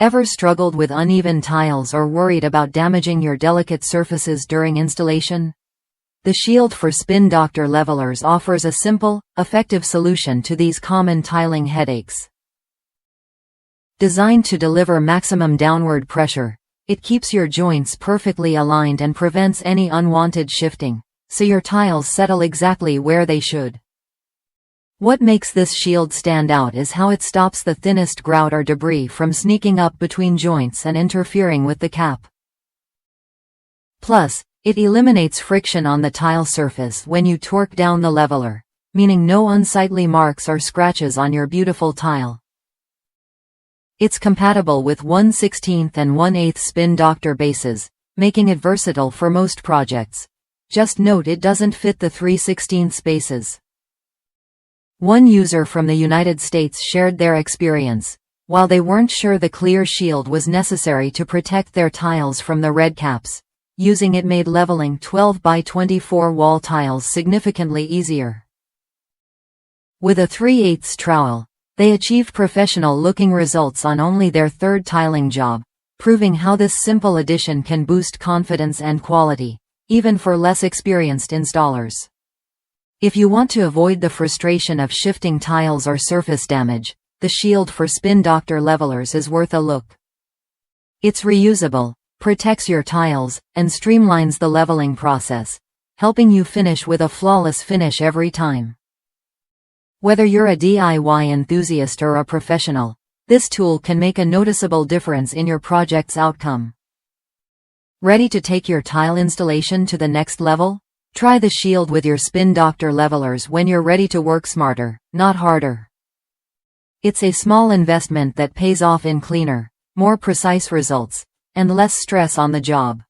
Ever struggled with uneven tiles or worried about damaging your delicate surfaces during installation? The Shield for Spin Doctor Levelers offers a simple, effective solution to these common tiling headaches. Designed to deliver maximum downward pressure, it keeps your joints perfectly aligned and prevents any unwanted shifting, so your tiles settle exactly where they should. What makes this shield stand out is how it stops the thinnest grout or debris from sneaking up between joints and interfering with the cap. Plus, it eliminates friction on the tile surface when you torque down the leveler, meaning no unsightly marks or scratches on your beautiful tile. It's compatible with 1/16 and 1/8 Spin Doctor bases, making it versatile for most projects. Just note it doesn't fit the 3/16 bases. One user from the United States shared their experience. While they weren't sure the clear shield was necessary to protect their tiles from the red caps, using it made leveling 12 by 24 wall tiles significantly easier. With a 3/8 trowel, they achieved professional-looking results on only their third tiling job, proving how this simple addition can boost confidence and quality, even for less experienced installers. If you want to avoid the frustration of shifting tiles or surface damage, the Shield for Spin Doctor Levelers is worth a look. It's reusable, protects your tiles, and streamlines the leveling process, helping you finish with a flawless finish every time. Whether you're a DIY enthusiast or a professional, this tool can make a noticeable difference in your project's outcome. Ready to take your tile installation to the next level? Try the Shield with your Spin Doctor Levelers when you're ready to work smarter, not harder. It's a small investment that pays off in cleaner, more precise results, and less stress on the job.